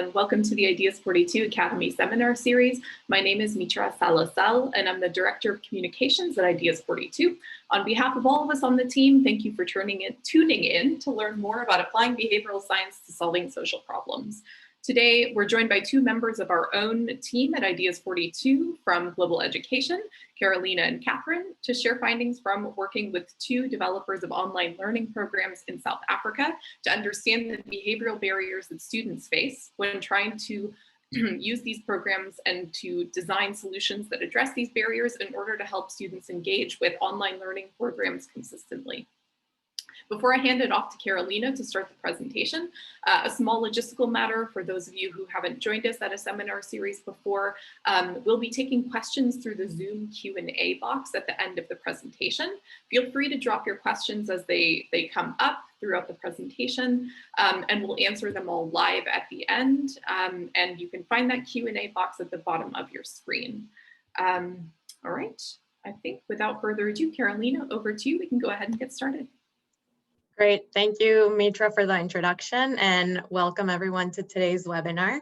Welcome to the Ideas 42 Academy Seminar Series. My name is Mitra Salasal, and I'm the Director of Communications at Ideas 42. On behalf of all of us on the team, thank you for tuning in to learn more about applying behavioral science to solving social problems. Today, we're joined by two members of our own team at Ideas 42 from Global Education, Carolina and Katherine, to share findings from working with two developers of online learning programs in South Africa to understand the behavioral barriers that students face when trying to use these programs and to design solutions that address these barriers in order to help students engage with online learning programs consistently. Before I hand it off to Carolina to start the presentation, a small logistical matter for those of you who haven't joined us at a seminar series before. We'll be taking questions through the Zoom Q&A box at the end of the presentation. Feel free to drop your questions as they come up throughout the presentation, and we'll answer them all live at the end. And you can find that Q&A box at the bottom of your screen. All right, I think without further ado, Carolina, over to you. We can go ahead and get started. Great, thank you, Mitra, for the introduction, and welcome everyone to today's webinar.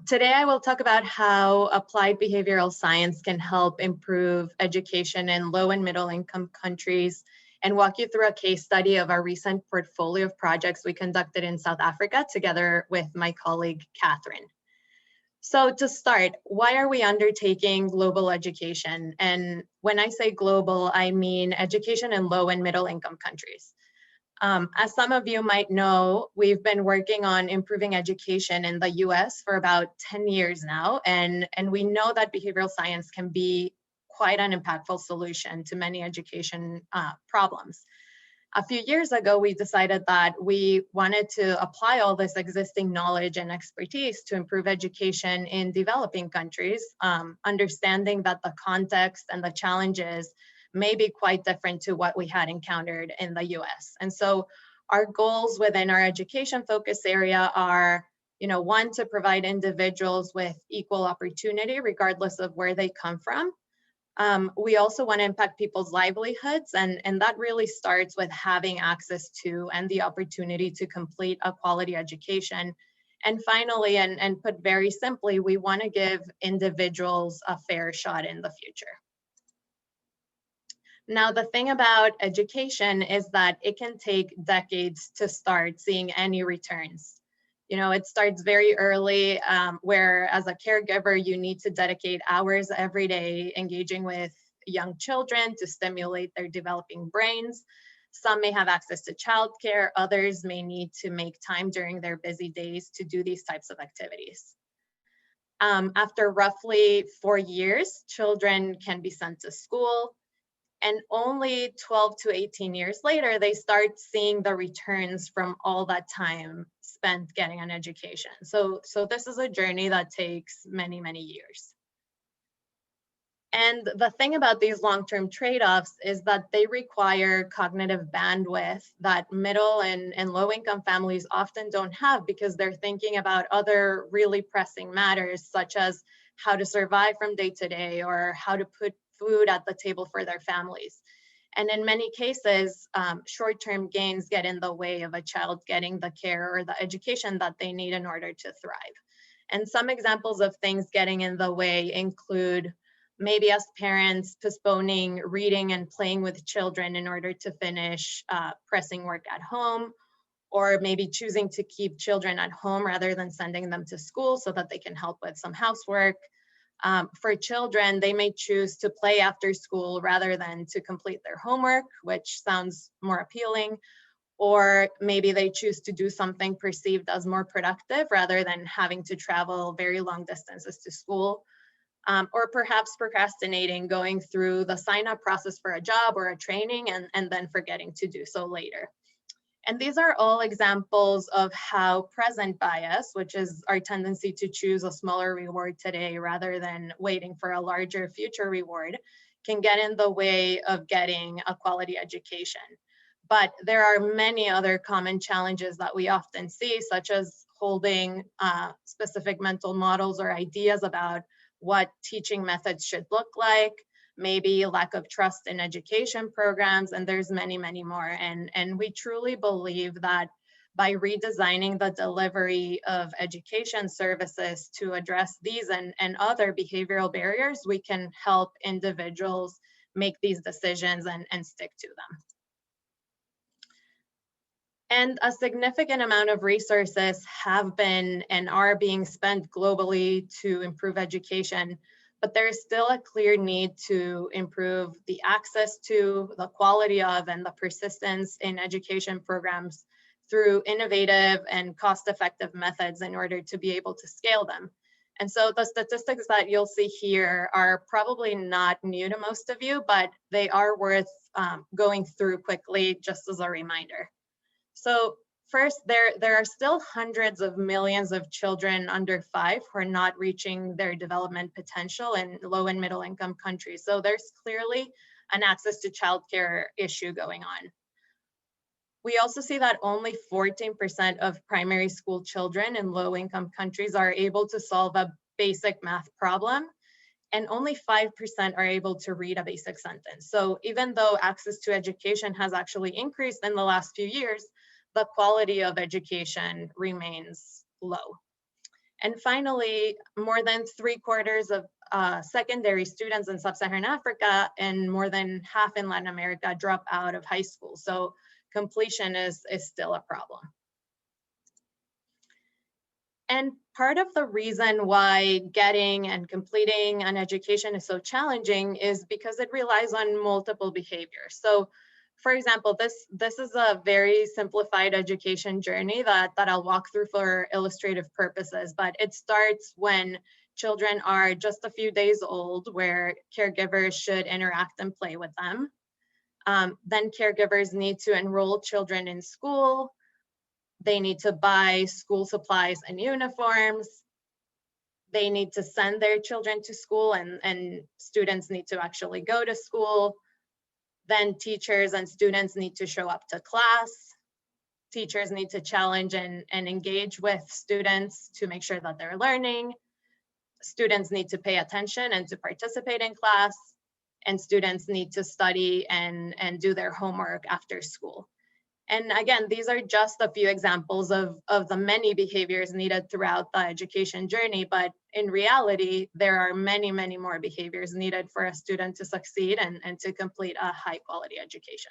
Today I will talk about how applied behavioral science can help improve education in low and middle income countries, and walk you through a case study of our recent portfolio of projects we conducted in South Africa together with my colleague, Katherine. So to start, why are we undertaking global education? And when I say global, I mean education in low and middle income countries. As some of you might know, we've been working on improving education in the US for about 10 years now, and we know that behavioral science can be quite an impactful solution to many education problems. A few years ago, we decided that we wanted to apply all this existing knowledge and expertise to improve education in developing countries, understanding that the context and the challenges may be quite different to what we had encountered in the US. And so our goals within our education focus area are, one, to provide individuals with equal opportunity regardless of where they come from. We also want to impact people's livelihoods, and that really starts with having access to and the opportunity to complete a quality education. And finally, and put very simply, we want to give individuals a fair shot in the future. Now, the thing about education is that it can take decades to start seeing any returns. It starts very early, where as a caregiver, you need to dedicate hours every day engaging with young children to stimulate their developing brains. Some may have access to childcare, others may need to make time during their busy days to do these types of activities. After roughly 4 years, children can be sent to school. And only 12 to 18 years later, they start seeing the returns from all that time spent getting an education. So this is a journey that takes many, many years. And the thing about these long-term trade-offs is that they require cognitive bandwidth that middle and low-income families often don't have, because they're thinking about other really pressing matters, such as how to survive from day to day or how to put food at the table for their families. And in many cases, short-term gains get in the way of a child getting the care or the education that they need in order to thrive. And some examples of things getting in the way include maybe as parents postponing reading and playing with children in order to finish pressing work at home, or maybe choosing to keep children at home rather than sending them to school so that they can help with some housework. For children, they may choose to play after school rather than to complete their homework, which sounds more appealing. Or maybe they choose to do something perceived as more productive rather than having to travel very long distances to school. Or perhaps procrastinating going through the sign-up process for a job or a training and then forgetting to do so later. And these are all examples of how present bias, which is our tendency to choose a smaller reward today rather than waiting for a larger future reward, can get in the way of getting a quality education. But there are many other common challenges that we often see, such as holding specific mental models or ideas about what teaching methods should look like, maybe lack of trust in education programs, and there's many, many more. And we truly believe that by redesigning the delivery of education services to address these and other behavioral barriers, we can help individuals make these decisions and stick to them. And a significant amount of resources have been and are being spent globally to improve education, but there is still a clear need to improve the access to, the quality of, and the persistence in education programs through innovative and cost-effective methods in order to be able to scale them. And so the statistics that you'll see here are probably not new to most of you, but they are worth going through quickly just as a reminder. So first, there are still hundreds of millions of children under 5 who are not reaching their development potential in low and middle income countries. So there's clearly an access to childcare issue going on. We also see that only 14% of primary school children in low income countries are able to solve a basic math problem, and only 5% are able to read a basic sentence. So even though access to education has actually increased in the last few years, the quality of education remains low. And finally, more than 3/4 of secondary students in sub-Saharan Africa and more than half in Latin America drop out of high school. So completion is still a problem. And part of the reason why getting and completing an education is so challenging is because it relies on multiple behaviors. So for example, this is a very simplified education journey that I'll walk through for illustrative purposes, but it starts when children are just a few days old, where caregivers should interact and play with them. Then caregivers need to enroll children in school. They need to buy school supplies and uniforms. They need to send their children to school, and students need to actually go to school. Then teachers and students need to show up to class. Teachers need to challenge and engage with students to make sure that they're learning. Students need to pay attention and to participate in class. And students need to study and do their homework after school. And again, these are just a few examples of the many behaviors needed throughout the education journey, but in reality, there are many, many more behaviors needed for a student to succeed and to complete a high quality education.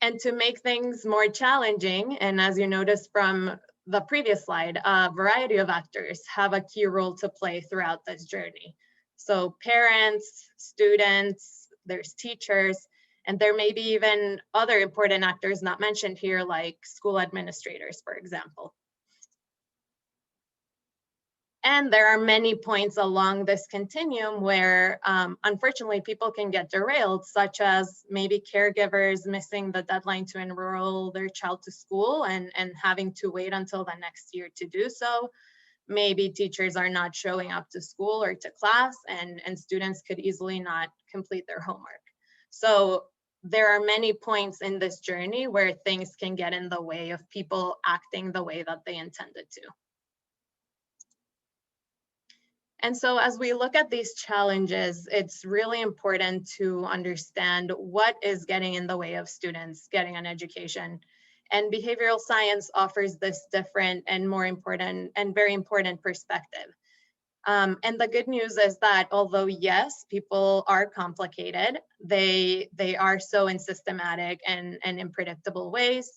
And to make things more challenging, and as you noticed from the previous slide, a variety of actors have a key role to play throughout this journey. So parents, students, there's teachers, and there may be even other important actors not mentioned here, like school administrators, for example. And there are many points along this continuum where, unfortunately, people can get derailed, such as maybe caregivers missing the deadline to enroll their child to school and having to wait until the next year to do so. Maybe teachers are not showing up to school or to class, and students could easily not complete their homework. So there are many points in this journey where things can get in the way of people acting the way that they intended to. And so as we look at these challenges, it's really important to understand what is getting in the way of students getting an education. And behavioral science offers this different and more important and very important perspective. And the good news is that although yes, people are complicated, they are so in systematic and in predictable ways.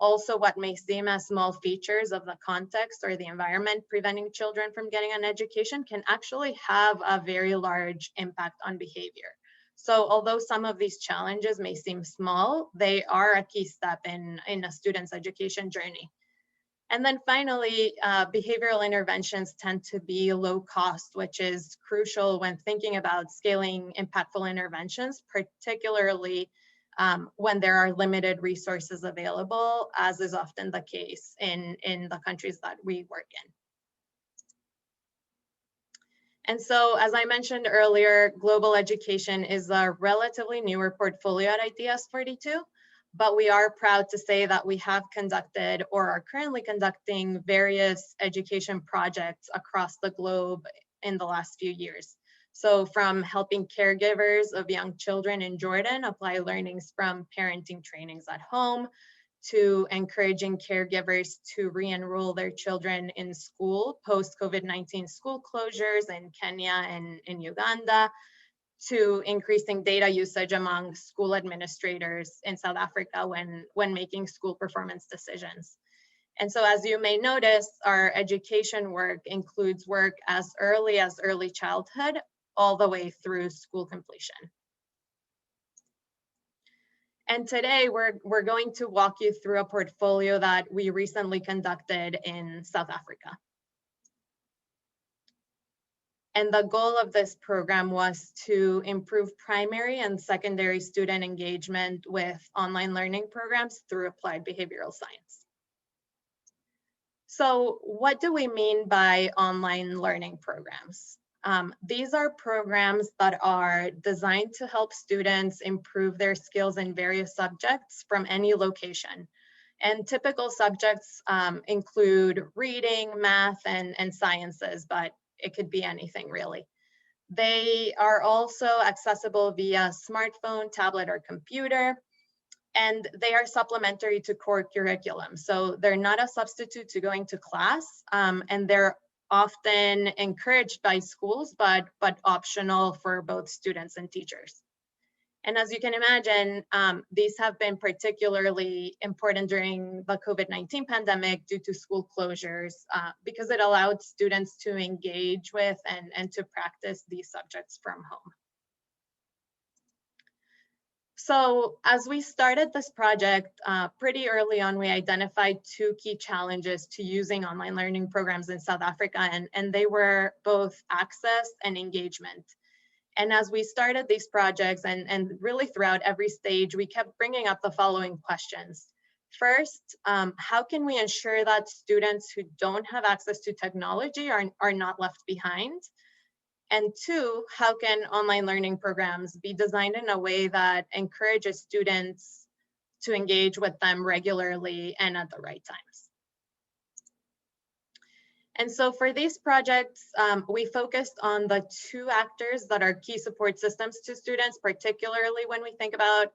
Also, what may seem as small features of the context or the environment preventing children from getting an education can actually have a very large impact on behavior. So although some of these challenges may seem small, they are a key step in a student's education journey. And then finally, behavioral interventions tend to be low cost, which is crucial when thinking about scaling impactful interventions, particularly when there are limited resources available, as is often the case in the countries that we work in. And so, as I mentioned earlier, global education is a relatively newer portfolio at IDEAS 42. But we are proud to say that we have conducted or are currently conducting various education projects across the globe in the last few years. So from helping caregivers of young children in Jordan apply learnings from parenting trainings at home, to encouraging caregivers to re-enroll their children in school post-COVID-19 school closures in Kenya and in Uganda, to increasing data usage among school administrators in South Africa when making school performance decisions. And so, as you may notice, our education work includes work as early childhood all the way through school completion. And today we're going to walk you through a portfolio that we recently conducted in South Africa. And the goal of this program was to improve primary and secondary student engagement with online learning programs through applied behavioral science. So what do we mean by online learning programs? These are programs that are designed to help students improve their skills in various subjects from any location. And typical subjects include reading, math, and sciences, but it could be anything really. They are also accessible via smartphone, tablet, or computer, and they are supplementary to core curriculum. So they're not a substitute to going to class, and they're often encouraged by schools, but optional for both students and teachers. And as you can imagine, these have been particularly important during the COVID-19 pandemic due to school closures, because it allowed students to engage with and to practice these subjects from home. So as we started this project, pretty early on, we identified two key challenges to using online learning programs in South Africa, and they were both access and engagement. And as we started these projects and really throughout every stage, we kept bringing up the following questions. First, how can we ensure that students who don't have access to technology are not left behind? And two, how can online learning programs be designed in a way that encourages students to engage with them regularly and at the right times? And so for these projects, we focused on the two actors that are key support systems to students, particularly when we think about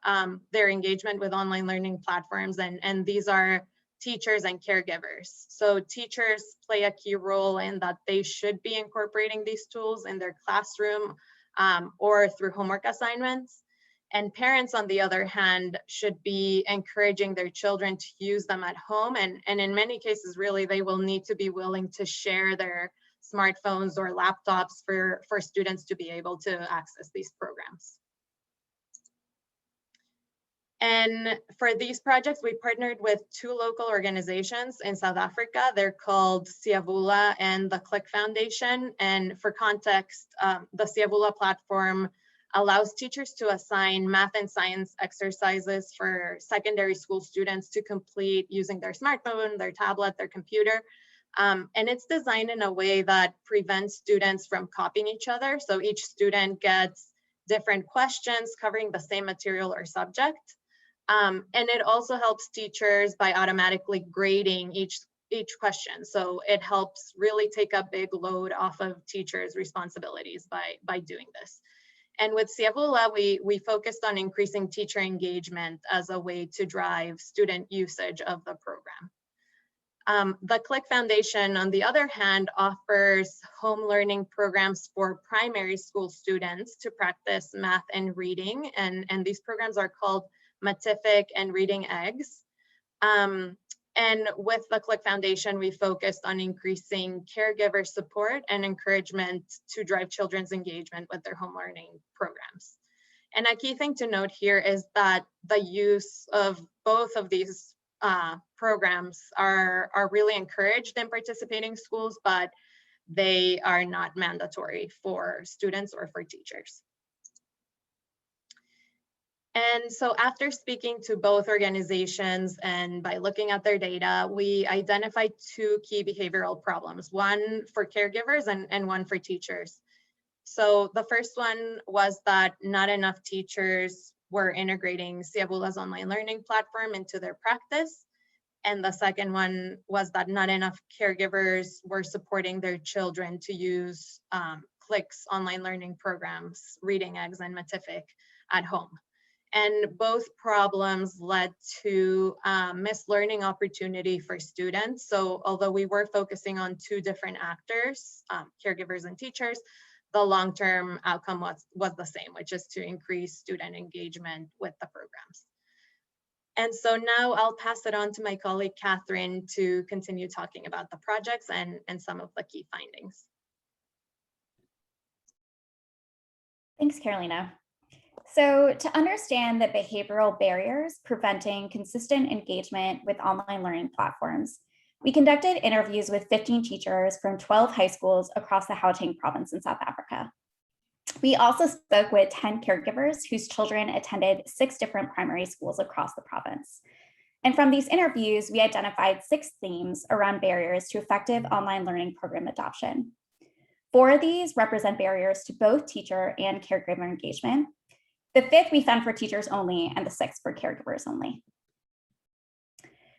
their engagement with online learning platforms, and these are teachers and caregivers. So teachers play a key role in that they should be incorporating these tools in their classroom or through homework assignments. And parents, on the other hand, should be encouraging their children to use them at home. And in many cases, really, they will need to be willing to share their smartphones or laptops for students to be able to access these programs. And for these projects, we partnered with two local organizations in South Africa. They're called Siyavula and the Click Foundation. And for context, the Siyavula platform allows teachers to assign math and science exercises for secondary school students to complete using their smartphone, their tablet, their computer. And it's designed in a way that prevents students from copying each other. So each student gets different questions covering the same material or subject. And it also helps teachers by automatically grading each question. So it helps really take a big load off of teachers' responsibilities by doing this. And with Siyavula, we focused on increasing teacher engagement as a way to drive student usage of the program. The Click Foundation, on the other hand, offers home learning programs for primary school students to practice math and reading. And these programs are called Matific and Reading Eggs. And with the Click Foundation, we focused on increasing caregiver support and encouragement to drive children's engagement with their home learning programs. And a key thing to note here is that the use of both of these programs are really encouraged in participating schools, but they are not mandatory for students or for teachers. And so after speaking to both organizations and by looking at their data, we identified two key behavioral problems, one for caregivers and one for teachers. So the first one was that not enough teachers were integrating Siyavula's online learning platform into their practice. And the second one was that not enough caregivers were supporting their children to use Click's online learning programs, Reading Eggs and Matific, at home. And both problems led to missed learning opportunity for students. So although we were focusing on two different actors, caregivers and teachers, the long-term outcome was the same, which is to increase student engagement with the programs. And so now I'll pass it on to my colleague, Katherine, to continue talking about the projects and some of the key findings. Thanks, Carolina. So to understand the behavioral barriers preventing consistent engagement with online learning platforms, we conducted interviews with 15 teachers from 12 high schools across the Gauteng province in South Africa. We also spoke with 10 caregivers whose children attended 6 different primary schools across the province. And from these interviews, we identified 6 themes around barriers to effective online learning program adoption. 4 of these represent barriers to both teacher and caregiver engagement. The 5th we found for teachers only, and the 6th for caregivers only.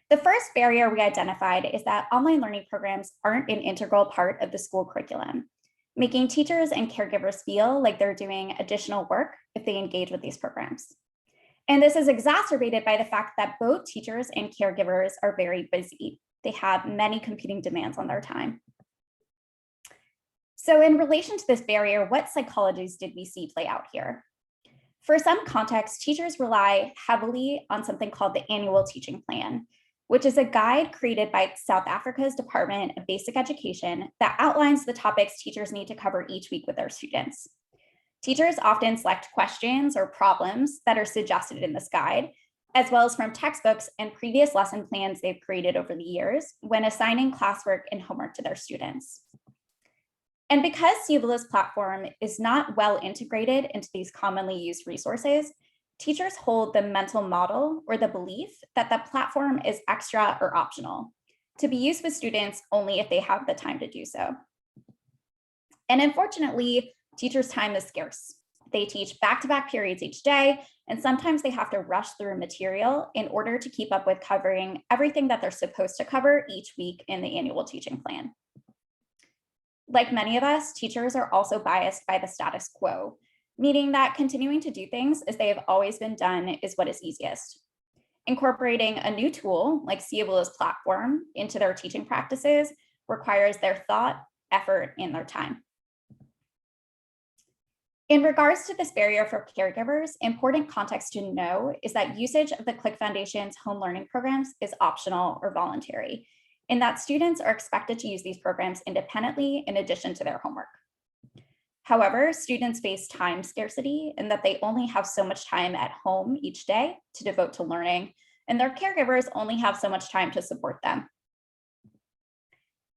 The first barrier we identified is that online learning programs aren't an integral part of the school curriculum, making teachers and caregivers feel like they're doing additional work if they engage with these programs. And this is exacerbated by the fact that both teachers and caregivers are very busy. They have many competing demands on their time. So in relation to this barrier, what psychologies did we see play out here? For some context, teachers rely heavily on something called the annual teaching plan, which is a guide created by South Africa's Department of Basic Education that outlines the topics teachers need to cover each week with their students. Teachers often select questions or problems that are suggested in this guide, as well as from textbooks and previous lesson plans they've created over the years when assigning classwork and homework to their students. And because Siebele's platform is not well integrated into these commonly used resources, teachers hold the mental model or the belief that the platform is extra or optional, to be used with students only if they have the time to do so. And unfortunately, teachers' time is scarce. They teach back-to-back periods each day, and sometimes they have to rush through material in order to keep up with covering everything that they're supposed to cover each week in the annual teaching plan. Like many of us, teachers are also biased by the status quo, meaning that continuing to do things as they have always been done is what is easiest. Incorporating a new tool like Siebele's platform into their teaching practices requires their thought, effort, and their time. In regards to this barrier for caregivers, important context to know is that usage of the CLIC Foundation's home learning programs is optional or voluntary, and that students are expected to use these programs independently in addition to their homework. However, students face time scarcity in that they only have so much time at home each day to devote to learning, and their caregivers only have so much time to support them.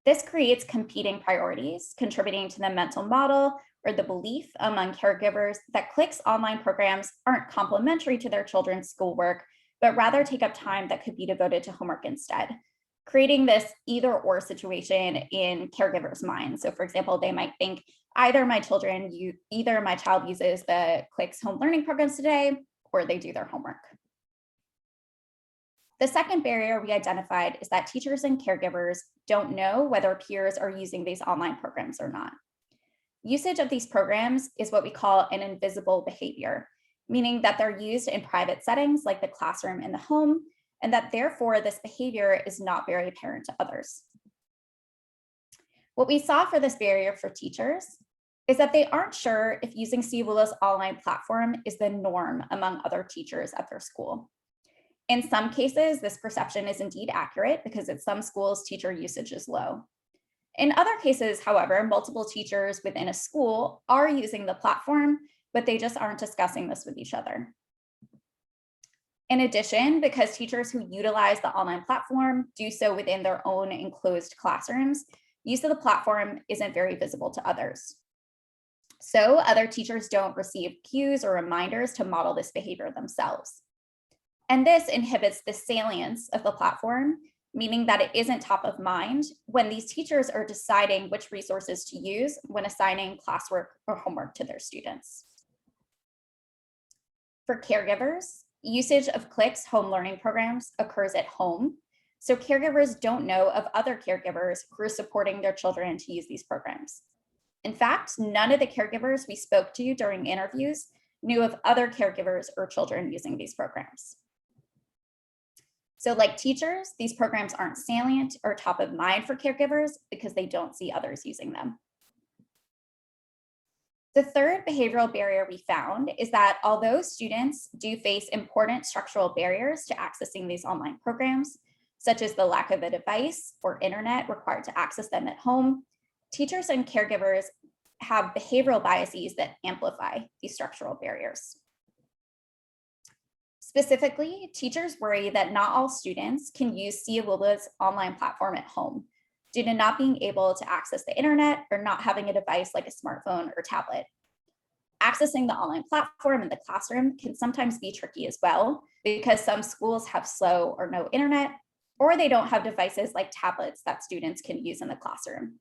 This creates competing priorities, contributing to the mental model or the belief among caregivers that CLIC's online programs aren't complementary to their children's schoolwork, but rather take up time that could be devoted to homework instead, creating this either or situation in caregivers' minds. So for example, they might think either my child uses the CLIC's home learning programs today, or they do their homework. The second barrier we identified is that teachers and caregivers don't know whether peers are using these online programs or not. Usage of these programs is what we call an invisible behavior, meaning that they're used in private settings like the classroom and the home, and that therefore this behavior is not very apparent to others. What we saw for this barrier for teachers is that they aren't sure if using Siebele's online platform is the norm among other teachers at their school. In some cases, this perception is indeed accurate because at some schools, teacher usage is low. In other cases, however, multiple teachers within a school are using the platform, but they just aren't discussing this with each other. In addition, because teachers who utilize the online platform do so within their own enclosed classrooms, use of the platform isn't very visible to others. So other teachers don't receive cues or reminders to model this behavior themselves. And this inhibits the salience of the platform, meaning that it isn't top of mind when these teachers are deciding which resources to use when assigning classwork or homework to their students. For caregivers, usage of CLIC's home learning programs occurs at home, so caregivers don't know of other caregivers who are supporting their children to use these programs. In fact, none of the caregivers we spoke to during interviews knew of other caregivers or children using these programs. So like teachers, these programs aren't salient or top of mind for caregivers because they don't see others using them. The third behavioral barrier we found is that although students do face important structural barriers to accessing these online programs, such as the lack of a device or internet required to access them at home, teachers and caregivers have behavioral biases that amplify these structural barriers. Specifically, teachers worry that not all students can use CAWULA's online platform at home due to not being able to access the internet or not having a device like a smartphone or tablet. Accessing the online platform in the classroom can sometimes be tricky as well because some schools have slow or no internet, or they don't have devices like tablets that students can use in the classroom.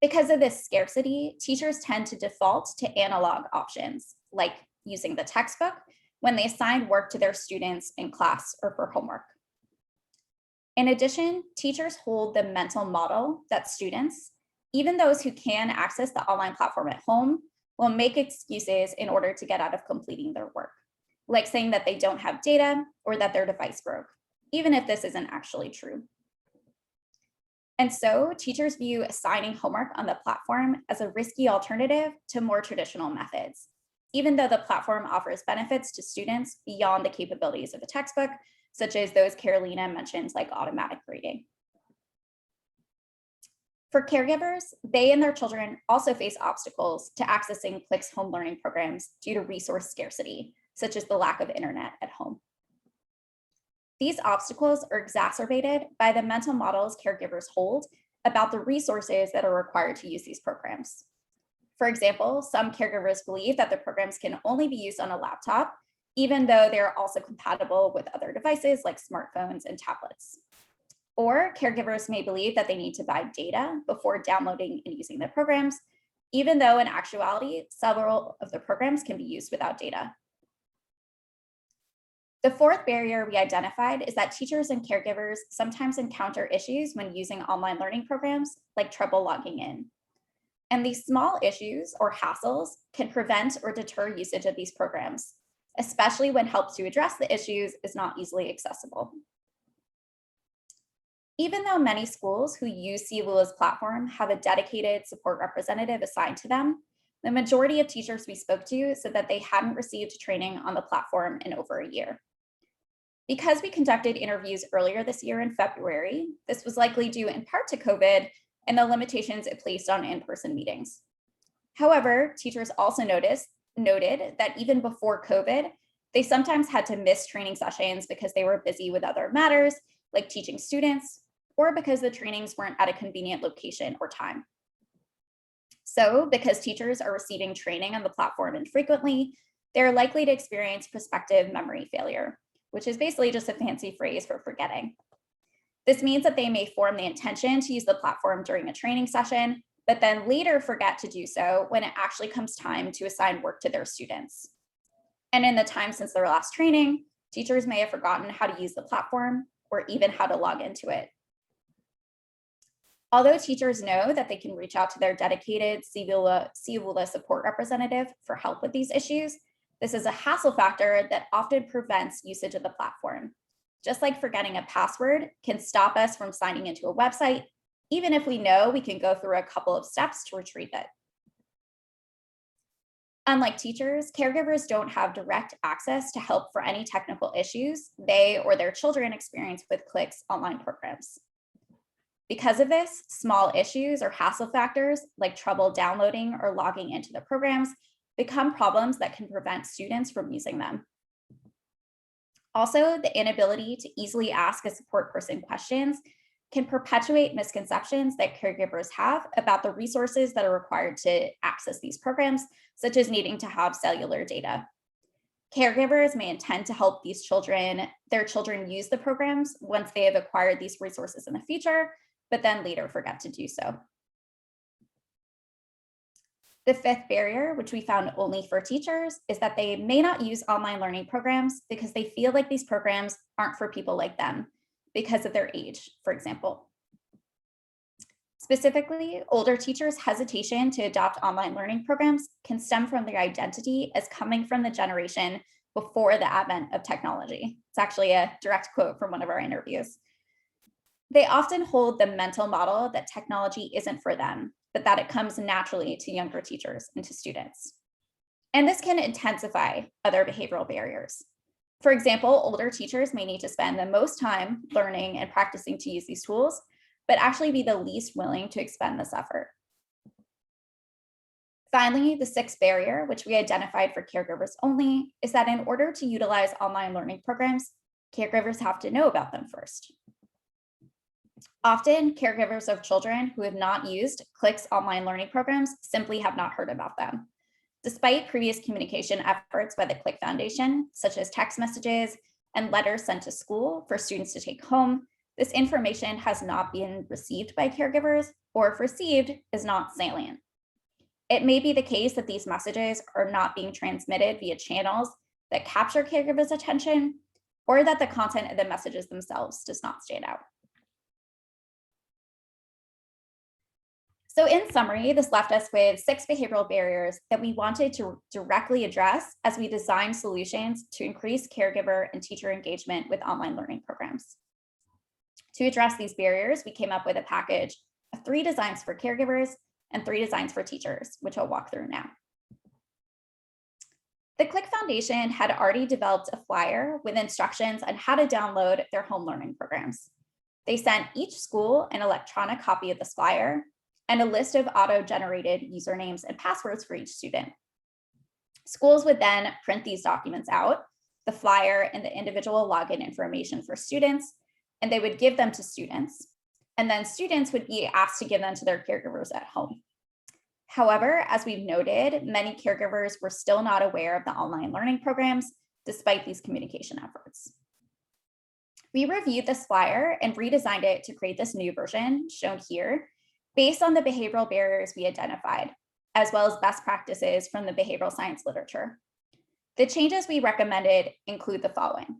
Because of this scarcity, teachers tend to default to analog options, like using the textbook when they assign work to their students in class or for homework. In addition, teachers hold the mental model that students, even those who can access the online platform at home, will make excuses in order to get out of completing their work, like saying that they don't have data or that their device broke, even if this isn't actually true. And so teachers view assigning homework on the platform as a risky alternative to more traditional methods, even though the platform offers benefits to students beyond the capabilities of a textbook, such as those Carolina mentioned, like automatic grading. For caregivers, they and their children also face obstacles to accessing CLIC's home learning programs due to resource scarcity, such as the lack of internet at home. These obstacles are exacerbated by the mental models caregivers hold about the resources that are required to use these programs. For example, some caregivers believe that the programs can only be used on a laptop, even though they're also compatible with other devices like smartphones and tablets. Or caregivers may believe that they need to buy data before downloading and using the programs, even though in actuality, several of the programs can be used without data. The fourth barrier we identified is that teachers and caregivers sometimes encounter issues when using online learning programs, like trouble logging in. And these small issues or hassles can prevent or deter usage of these programs, especially when help to address the issues is not easily accessible. Even though many schools who use CAWULA's platform have a dedicated support representative assigned to them, the majority of teachers we spoke to said that they hadn't received training on the platform in over a year. Because we conducted interviews earlier this year in February, this was likely due in part to COVID and the limitations it placed on in-person meetings. However, teachers also noted that even before COVID, they sometimes had to miss training sessions because they were busy with other matters, like teaching students, or because the trainings weren't at a convenient location or time. So because teachers are receiving training on the platform infrequently, they're likely to experience prospective memory failure, which is basically just a fancy phrase for forgetting. This means that they may form the intention to use the platform during a training session, but then later forget to do so when it actually comes time to assign work to their students. And in the time since their last training, teachers may have forgotten how to use the platform or even how to log into it. Although teachers know that they can reach out to their dedicated CAWULA support representative for help with these issues, this is a hassle factor that often prevents usage of the platform. Just like forgetting a password can stop us from signing into a website, even if we know we can go through a couple of steps to retrieve it. Unlike teachers, caregivers don't have direct access to help for any technical issues they or their children experience with CLIC's online programs. Because of this, small issues or hassle factors like trouble downloading or logging into the programs become problems that can prevent students from using them. Also, the inability to easily ask a support person questions can perpetuate misconceptions that caregivers have about the resources that are required to access these programs, such as needing to have cellular data. Caregivers may intend to help their children use the programs once they have acquired these resources in the future, but then later forget to do so. The fifth barrier, which we found only for teachers, is that they may not use online learning programs because they feel like these programs aren't for people like them because of their age, for example. Specifically, older teachers' hesitation to adopt online learning programs can stem from their identity as coming from the generation before the advent of technology. It's actually a direct quote from one of our interviews. They often hold the mental model that technology isn't for them, but that it comes naturally to younger teachers and to students. And this can intensify other behavioral barriers. For example, older teachers may need to spend the most time learning and practicing to use these tools, but actually be the least willing to expend this effort. Finally, the sixth barrier, which we identified for caregivers only, is that in order to utilize online learning programs, caregivers have to know about them first. Often, caregivers of children who have not used CLIC's online learning programs simply have not heard about them. Despite previous communication efforts by the CLIC Foundation, such as text messages and letters sent to school for students to take home, this information has not been received by caregivers, or if received, is not salient. It may be the case that these messages are not being transmitted via channels that capture caregivers' attention, or that the content of the messages themselves does not stand out. So in summary, this left us with 6 behavioral barriers that we wanted to directly address as we designed solutions to increase caregiver and teacher engagement with online learning programs. To address these barriers, we came up with a package of 3 designs for caregivers and 3 designs for teachers, which I'll walk through now. The CLIC Foundation had already developed a flyer with instructions on how to download their home learning programs. They sent each school an electronic copy of this flyer and a list of auto-generated usernames and passwords for each student. Schools would then print these documents out, the flyer and the individual login information for students, and they would give them to students. And then students would be asked to give them to their caregivers at home. However, as we've noted, many caregivers were still not aware of the online learning programs, despite these communication efforts. We reviewed this flyer and redesigned it to create this new version shown here, based on the behavioral barriers we identified, as well as best practices from the behavioral science literature. The changes we recommended include the following: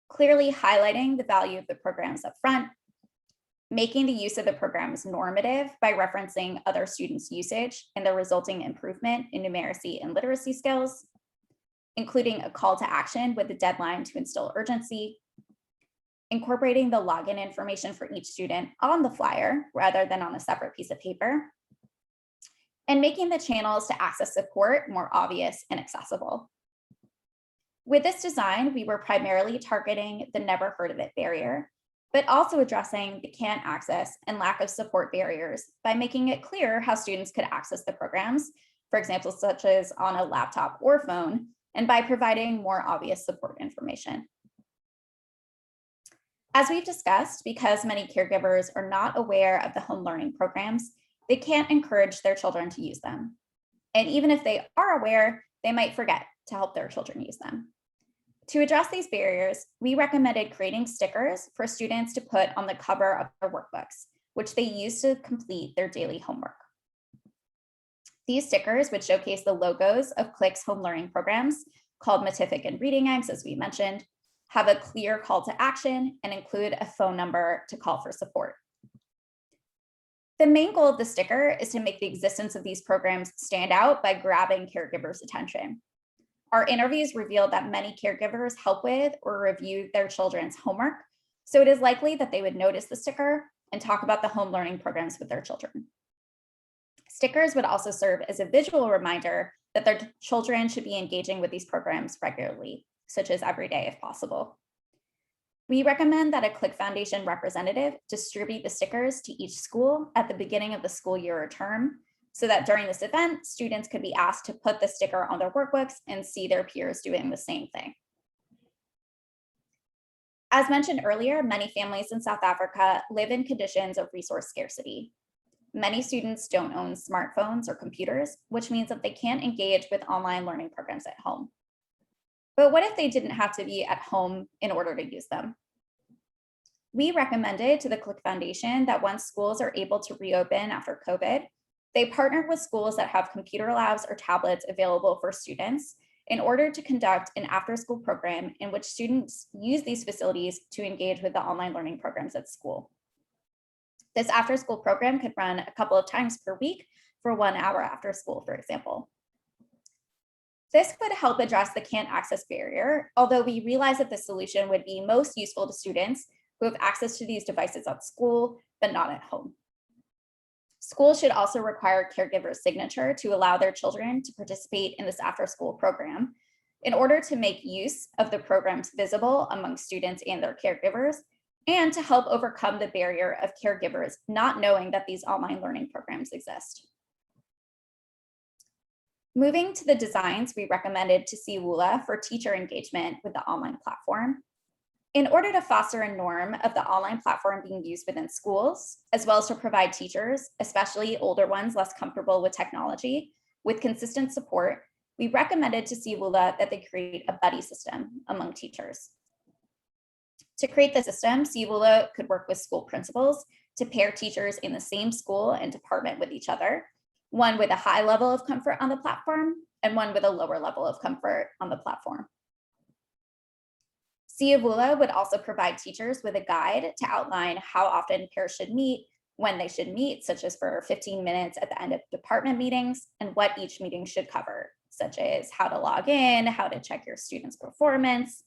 clearly highlighting the value of the programs up front, making the use of the programs normative by referencing other students' usage and the resulting improvement in numeracy and literacy skills, including a call to action with a deadline to instill urgency, incorporating the login information for each student on the flyer rather than on a separate piece of paper, and making the channels to access support more obvious and accessible. With this design, we were primarily targeting the never heard of it barrier, but also addressing the can't access and lack of support barriers by making it clear how students could access the programs, for example, such as on a laptop or phone, and by providing more obvious support information. As we've discussed, because many caregivers are not aware of the home learning programs, they can't encourage their children to use them. And even if they are aware, they might forget to help their children use them. To address these barriers, we recommended creating stickers for students to put on the cover of their workbooks, which they use to complete their daily homework. These stickers would showcase the logos of CLIC's home learning programs, called Matific and Reading Eggs, as we mentioned, have a clear call to action, and include a phone number to call for support. The main goal of the sticker is to make the existence of these programs stand out by grabbing caregivers' attention. Our interviews revealed that many caregivers help with or review their children's homework, so it is likely that they would notice the sticker and talk about the home learning programs with their children. Stickers would also serve as a visual reminder that their children should be engaging with these programs regularly, such as every day if possible. We recommend that a CLIC Foundation representative distribute the stickers to each school at the beginning of the school year or term, so that during this event, students could be asked to put the sticker on their workbooks and see their peers doing the same thing. As mentioned earlier, many families in South Africa live in conditions of resource scarcity. Many students don't own smartphones or computers, which means that they can't engage with online learning programs at home. But what if they didn't have to be at home in order to use them? We recommended to the CLIC Foundation that once schools are able to reopen after COVID, they partnered with schools that have computer labs or tablets available for students in order to conduct an after-school program in which students use these facilities to engage with the online learning programs at school. This after-school program could run a couple of times per week for 1 hour after school, for example. This could help address the can't access barrier, although we realize that the solution would be most useful to students who have access to these devices at school, but not at home. Schools should also require caregivers' signature to allow their children to participate in this after-school program in order to make use of the programs visible among students and their caregivers, and to help overcome the barrier of caregivers not knowing that these online learning programs exist. Moving to the designs we recommended to CWULA for teacher engagement with the online platform. In order to foster a norm of the online platform being used within schools, as well as to provide teachers, especially older ones less comfortable with technology, with consistent support, we recommended to CWULA that they create a buddy system among teachers. To create the system, CWULA could work with school principals to pair teachers in the same school and department with each other, one with a high level of comfort on the platform and one with a lower level of comfort on the platform. CWULA would also provide teachers with a guide to outline how often pairs should meet, when they should meet, such as for 15 minutes at the end of department meetings, and what each meeting should cover, such as how to log in, how to check your students' performance.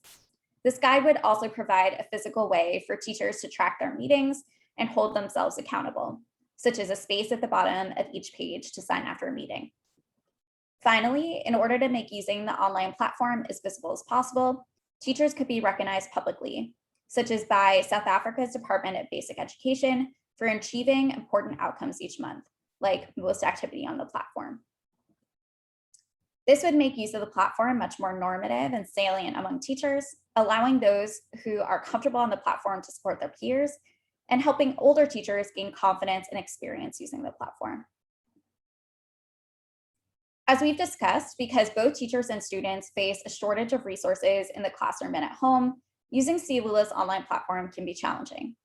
This guide would also provide a physical way for teachers to track their meetings and hold themselves accountable, such as a space at the bottom of each page to sign after a meeting. Finally, in order to make using the online platform as visible as possible, teachers could be recognized publicly, such as by South Africa's Department of Basic Education for achieving important outcomes each month, like most activity on the platform. This would make use of the platform much more normative and salient among teachers, allowing those who are comfortable on the platform to support their peers, and helping older teachers gain confidence and experience using the platform. As we've discussed, because both teachers and students face a shortage of resources in the classroom and at home, using CWULA's online platform can be challenging.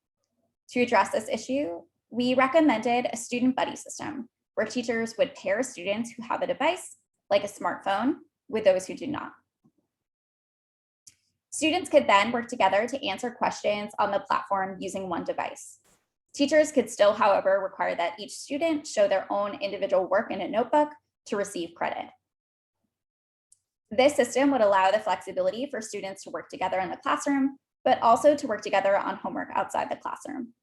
To address this issue, we recommended a student buddy system where teachers would pair students who have a device, like a smartphone, with those who do not. Students could then work together to answer questions on the platform using one device. Teachers could still, however, require that each student show their own individual work in a notebook to receive credit. This system would allow the flexibility for students to work together in the classroom, but also to work together on homework outside the classroom.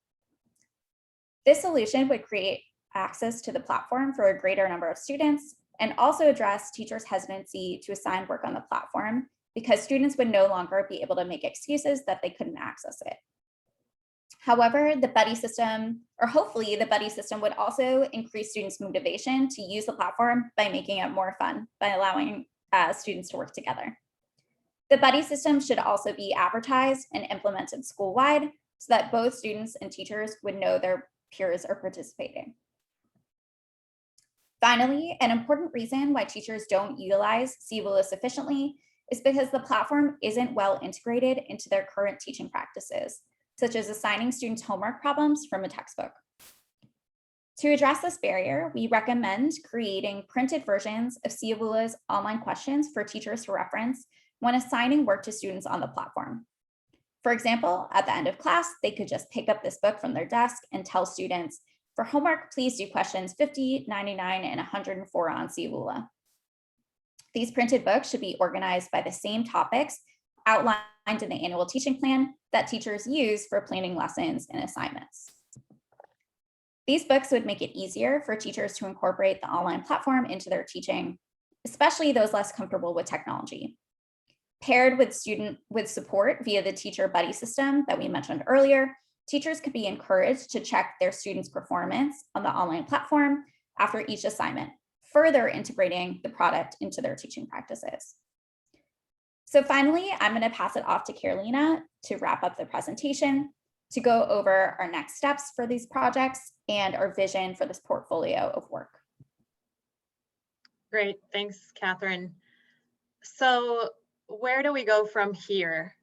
This solution would create access to the platform for a greater number of students and also address teachers' hesitancy to assign work on the platform because students would no longer be able to make excuses that they couldn't access it. However, the buddy system, or hopefully the buddy system, would also increase students' motivation to use the platform by making it more fun, by allowing students to work together. The buddy system should also be advertised and implemented school-wide so that both students and teachers would know their peers are participating. Finally, an important reason why teachers don't utilize CWULA sufficiently is because the platform isn't well integrated into their current teaching practices, such as assigning students homework problems from a textbook. To address this barrier, we recommend creating printed versions of CWULA's online questions for teachers to reference when assigning work to students on the platform. For example, at the end of class, they could just pick up this book from their desk and tell students, for homework, please do questions 50, 99, and 104 on CWULA. These printed books should be organized by the same topics outlined in the annual teaching plan that teachers use for planning lessons and assignments. These books would make it easier for teachers to incorporate the online platform into their teaching, especially those less comfortable with technology. Paired with support via the teacher buddy system that we mentioned earlier, teachers could be encouraged to check their students' performance on the online platform after each assignment, further integrating the product into their teaching practices. So finally, I'm going to pass it off to Carolina to wrap up the presentation, to go over our next steps for these projects and our vision for this portfolio of work. Great, thanks, Catherine. So where do we go from here?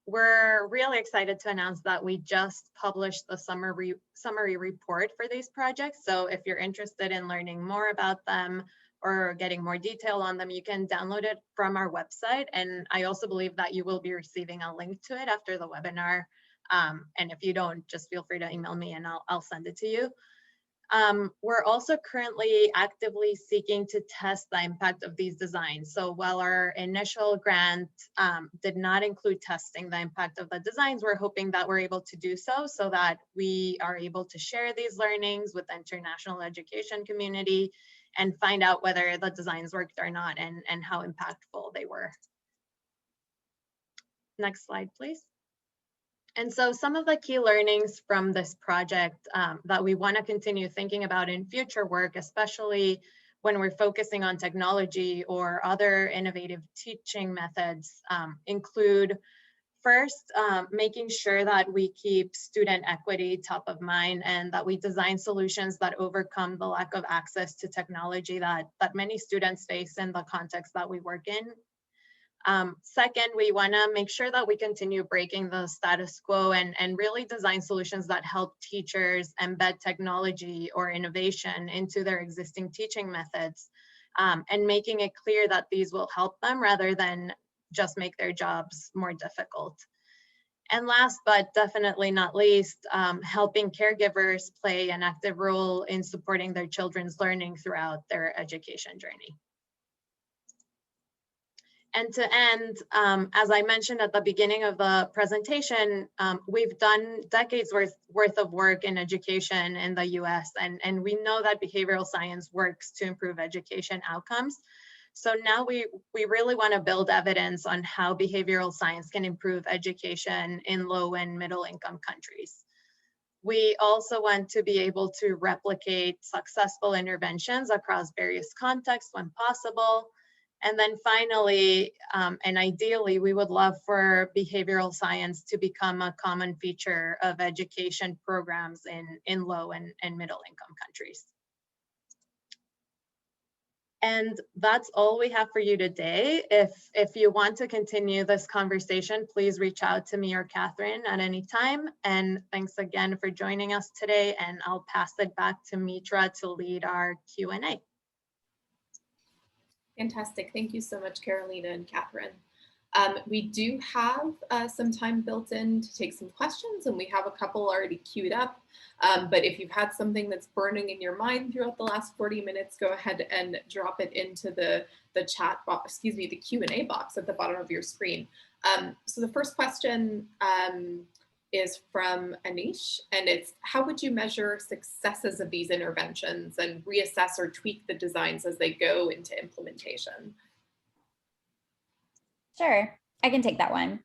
We're really excited to announce that we just published the summary report for these projects. So if you're interested in learning more about them or getting more detail on them, you can download it from our website. And I also believe that you will be receiving a link to it after the webinar And if you don't, just feel free to email me and I'll send it to you. We're also currently actively seeking to test the impact of these designs. So while our initial grant did not include testing the impact of the designs, we're hoping that we're able to do so that we are able to share these learnings with the international education community and find out whether the designs worked or not and how impactful they were. Next slide, please. And so some of the key learnings from this project that we want to continue thinking about in future work, especially when we're focusing on technology or other innovative teaching methods, include first, making sure that we keep student equity top of mind and that we design solutions that overcome the lack of access to technology that many students face in the context that we work in. Second, we want to make sure that we continue breaking the status quo and really design solutions that help teachers embed technology or innovation into their existing teaching methods, and making it clear that these will help them rather than just make their jobs more difficult. And last, but definitely not least, helping caregivers play an active role in supporting their children's learning throughout their education journey. And to end, as I mentioned at the beginning of the presentation, we've done decades worth of work in education in the US, and we know that behavioral science works to improve education outcomes. So now we really want to build evidence on how behavioral science can improve education in low and middle income countries. We also want to be able to replicate successful interventions across various contexts when possible. And then finally, and ideally, we would love for behavioral science to become a common feature of education programs in low and middle income countries. And that's all we have for you today. If you want to continue this conversation, please reach out to me or Katherine at any time. And thanks again for joining us today. And I'll pass it back to Mitra to lead our Q&A. Fantastic. Thank you so much, Carolina and Katherine. We do have some time built in to take some questions, and we have a couple already queued up. But if you've had something that's burning in your mind throughout the last 40 minutes, go ahead and drop it into the chat box, excuse me, the Q&A box at the bottom of your screen. So the first question is from Anish, and it's, how would you measure successes of these interventions and reassess or tweak the designs as they go into implementation? Sure, I can take that one.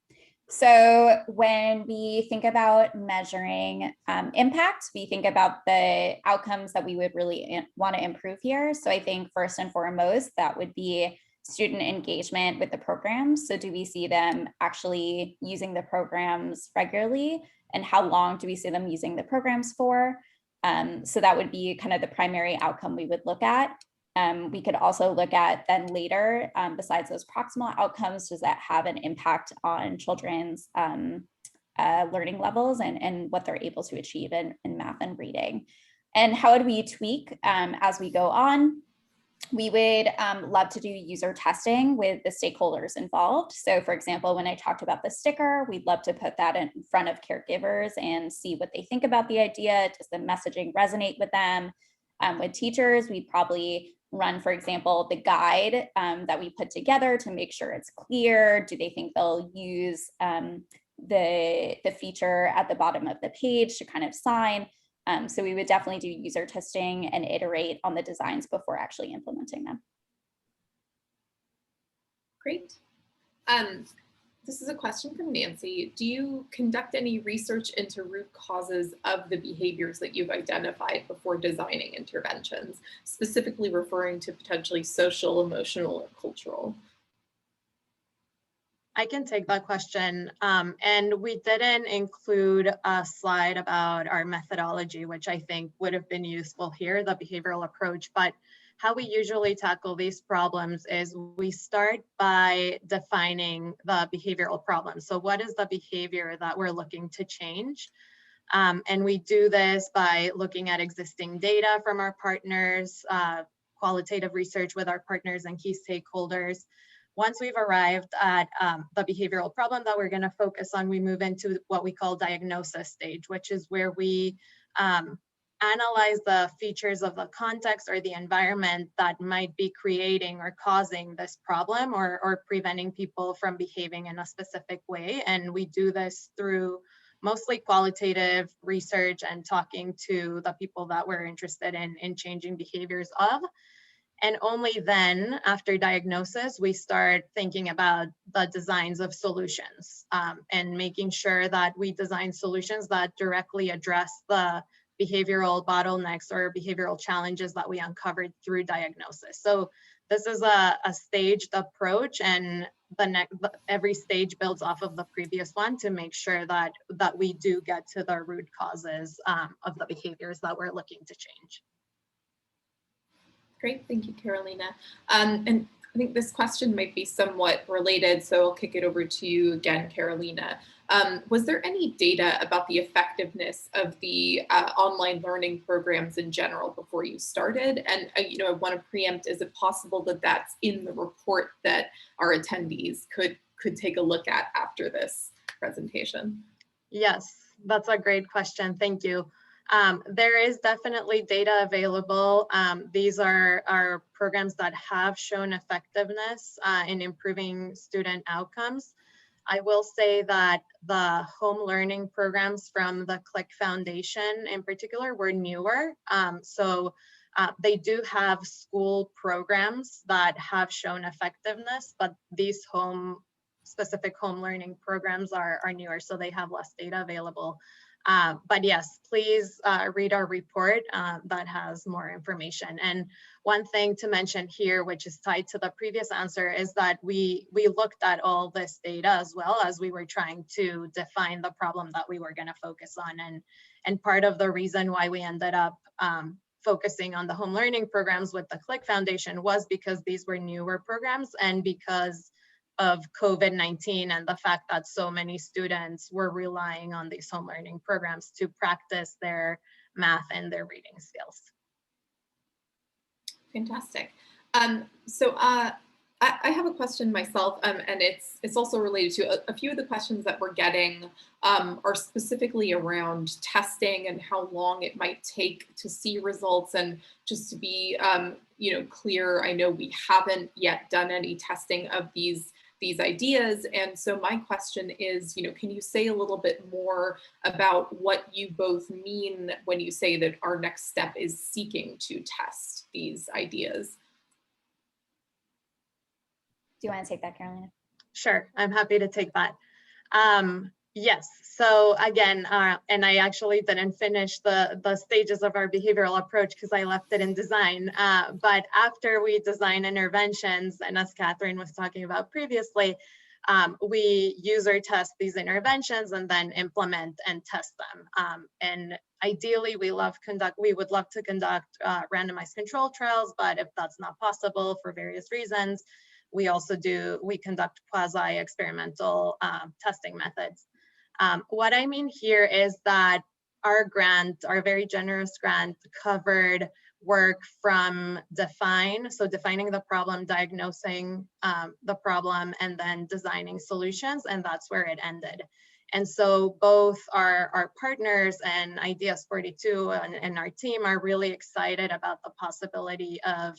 So when we think about measuring impact, we think about the outcomes that we would really want to improve here. So I think first and foremost, that would be student engagement with the programs. So do we see them actually using the programs regularly? And how long do we see them using the programs for? So that would be kind of the primary outcome we would look at. We could also look at then later, besides those proximal outcomes, does that have an impact on children's learning levels and what they're able to achieve in math and reading? And how would we tweak as we go on? We would love to do user testing with the stakeholders involved. So for example, when I talked about the sticker, we'd love to put that in front of caregivers and see what they think about the idea. Does the messaging resonate with them? With teachers, we'd probably run, for example, the guide that we put together to make sure it's clear. Do they think they'll use the feature at the bottom of the page to kind of sign? So we would definitely do user testing and iterate on the designs before actually implementing them. Great. This is a question from Nancy. Do you conduct any research into root causes of the behaviors that you've identified before designing interventions, specifically referring to potentially social, emotional, or cultural? I can take that question. And we didn't include a slide about our methodology, which I think would have been useful here, the behavioral approach. But how we usually tackle these problems is we start by defining the behavioral problem. So what is the behavior that we're looking to change? And we do this by looking at existing data from our partners, qualitative research with our partners and key stakeholders. once we've arrived at the behavioral problem that we're going to focus on, we move into what we call diagnosis stage, which is where we analyze the features of the context or the environment that might be creating or causing this problem or preventing people from behaving in a specific way. And we do this through mostly qualitative research and talking to the people that we're interested in changing behaviors of. And only then, after diagnosis, we start thinking about the designs of solutions and making sure that we design solutions that directly address the behavioral bottlenecks or behavioral challenges that we uncovered through diagnosis. So this is a staged approach, and every stage builds off of the previous one to make sure that we do get to the root causes of the behaviors that we're looking to change. Great, thank you, Carolina. And I think this question might be somewhat related, so I'll kick it over to you again, Carolina. Was there any data about the effectiveness of the online learning programs in general before you started? And I want to preempt, is it possible that that's in the report that our attendees could take a look at after this presentation? Yes, that's a great question. Thank you. There is definitely data available. These are programs that have shown effectiveness in improving student outcomes. I will say that the home learning programs from the CLIC Foundation in particular were newer. So they do have school programs that have shown effectiveness, but these specific home learning programs are newer, so they have less data available. But yes, please read our report that has more information. And one thing to mention here, which is tied to the previous answer, is that we looked at all this data as well as we were trying to define the problem that we were going to focus on. And part of the reason why we ended up focusing on the home learning programs with the CLIC Foundation was because these were newer programs and because of COVID-19 and the fact that so many students were relying on these home learning programs to practice their math and their reading skills. Fantastic. So I have a question myself, and it's also related to a few of the questions that we're getting are specifically around testing and how long it might take to see results. And just to be clear, I know we haven't yet done any testing of these ideas. And so my question is, can you say a little bit more about what you both mean when you say that our next step is seeking to test these ideas? Do you want to take that, Carolina? Sure, I'm happy to take that. Yes, so again, and I actually didn't finish the stages of our behavioral approach because I left it in design, but after we design interventions, and as Katherine was talking about previously, we user test these interventions and then implement and test them. And ideally, we would love to conduct randomized control trials, but if that's not possible for various reasons, we conduct quasi-experimental testing methods. What I mean here is that our very generous grant, covered work from defining the problem, diagnosing the problem, and then designing solutions, and that's where it ended. And so both our partners and Ideas 42 and our team are really excited about the possibility of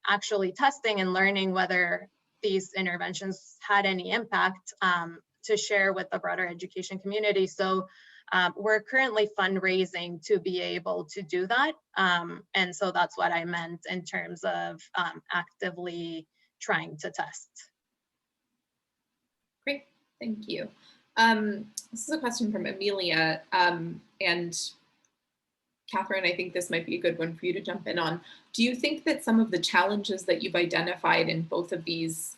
actually testing and learning whether these interventions had any impact to share with the broader education community. So we're currently fundraising to be able to do that. And so that's what I meant in terms of actively trying to test. Great, thank you. This is a question from Amelia, and Katherine, I think this might be a good one for you to jump in on. Do you think that some of the challenges that you've identified in both of these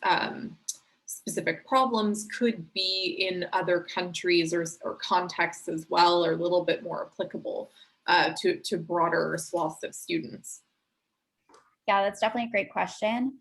specific problems could be in other countries or contexts as well, or a little bit more applicable to broader swaths of students? Yeah, that's definitely a great question.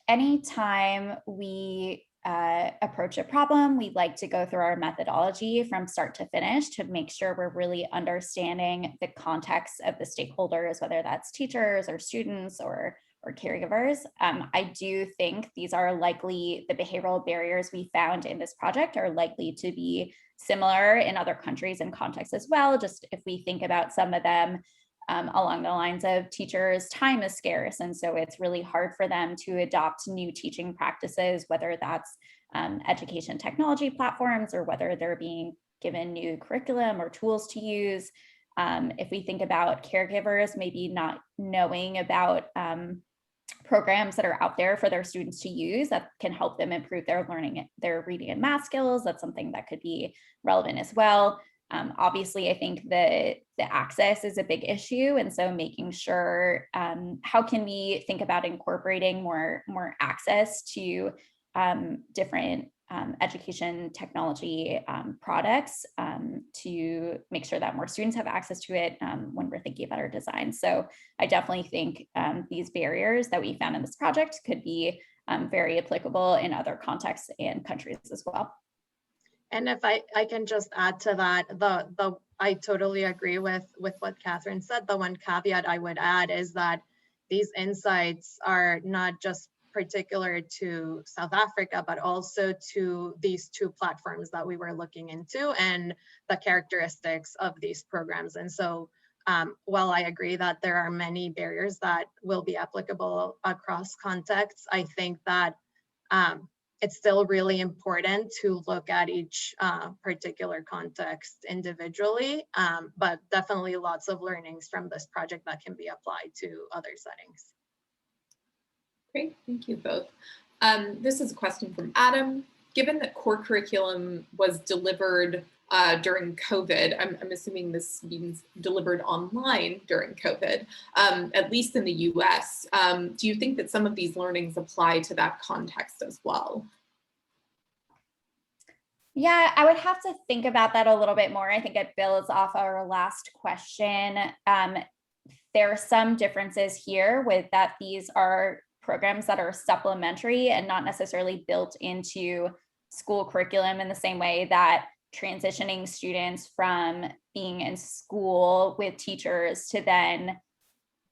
Anytime we approach a problem, we like to go through our methodology from start to finish to make sure we're really understanding the context of the stakeholders, whether that's teachers or students or or caregivers. I do think these are likely, the behavioral barriers we found in this project are likely to be similar in other countries and contexts as well. Just if we think about some of them along the lines of teachers' time is scarce. And so it's really hard for them to adopt new teaching practices, whether that's education technology platforms or whether they're being given new curriculum or tools to use. If we think about caregivers, maybe not knowing about programs that are out there for their students to use that can help them improve their learning, their reading and math skills, that's something that could be relevant as well. Obviously, I think the access is a big issue. And so making sure, how can we think about incorporating more access to different education technology products to make sure that more students have access to it when we're thinking about our design. So I definitely think these barriers that we found in this project could be very applicable in other contexts and countries as well. And if I can just add to that, I totally agree with what Katherine said. The one caveat I would add is that these insights are not just particular to South Africa, but also to these two platforms that we were looking into and the characteristics of these programs. And so while I agree that there are many barriers that will be applicable across contexts, I think that it's still really important to look at each particular context individually, but definitely lots of learnings from this project that can be applied to other settings. Great, thank you both. This is a question from Adam. Given that core curriculum was delivered during COVID, I'm assuming this means delivered online during COVID, at least in the US, do you think that some of these learnings apply to that context as well? Yeah, I would have to think about that a little bit more. I think it builds off our last question. There are some differences here with that these are programs that are supplementary and not necessarily built into school curriculum in the same way that transitioning students from being in school with teachers to then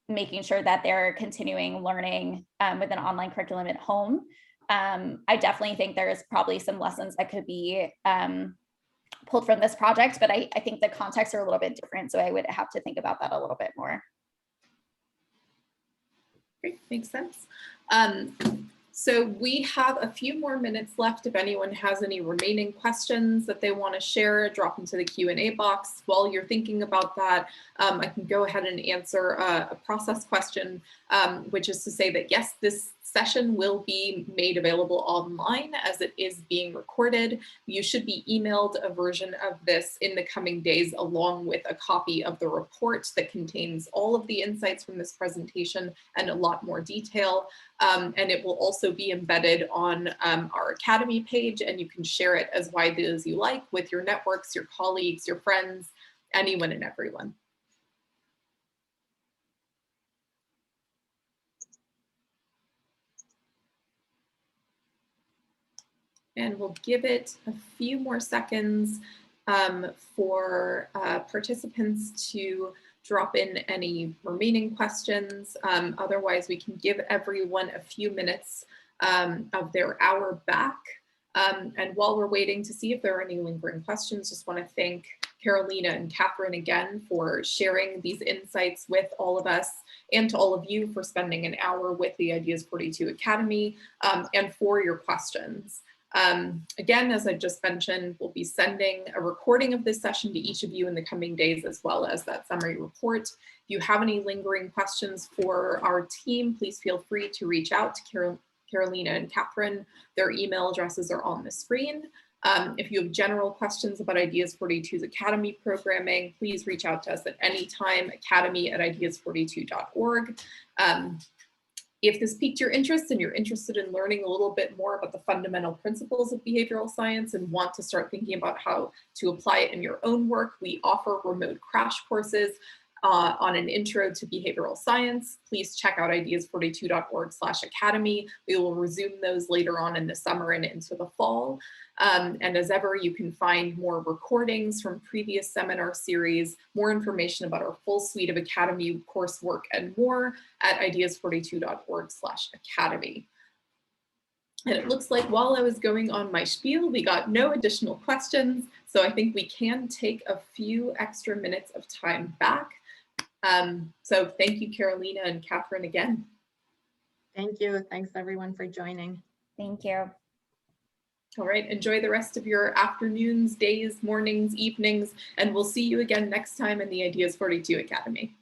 making sure that they're continuing learning with an online curriculum at home. I definitely think there's probably some lessons that could be pulled from this project, but I think the contexts are a little bit different. So I would have to think about that a little bit more. Great, makes sense. So we have a few more minutes left. If anyone has any remaining questions that they want to share, drop into the Q&A box. While you're thinking about that, I can go ahead and answer a process question, which is to say that yes, this session will be made available online as it is being recorded. You should be emailed a version of this in the coming days, along with a copy of the report that contains all of the insights from this presentation and a lot more detail. And it will also be embedded on our Academy page, and you can share it as widely as you like with your networks, your colleagues, your friends, anyone and everyone. And we'll give it a few more seconds for participants to drop in any remaining questions. Otherwise, we can give everyone a few minutes of their hour back. And while we're waiting to see if there are any lingering questions, just want to thank Carolina and Katherine again for sharing these insights with all of us, and to all of you for spending an hour with the Ideas 42 Academy and for your questions. Again, as I just mentioned, we'll be sending a recording of this session to each of you in the coming days, as well as that summary report. If you have any lingering questions for our team, please feel free to reach out to Carolina and Katherine. Their email addresses are on the screen. If you have general questions about Ideas 42's Academy programming, please reach out to us at any time, academy@ideas42.org. If this piqued your interest and you're interested in learning a little bit more about the fundamental principles of behavioral science and want to start thinking about how to apply it in your own work, we offer remote crash courses on an intro to behavioral science. Please check out ideas42.org/academy. We will resume those later on in the summer and into the fall. And as ever, you can find more recordings from previous seminar series, more information about our full suite of Academy coursework and more at ideas42.org/academy. And it looks like while I was going on my spiel, we got no additional questions. So I think we can take a few extra minutes of time back. So thank you, Carolina and Katherine, again. Thank you. Thanks everyone for joining. Thank you. All right, enjoy the rest of your afternoons, days, mornings, evenings, and we'll see you again next time in the Ideas 42 Academy.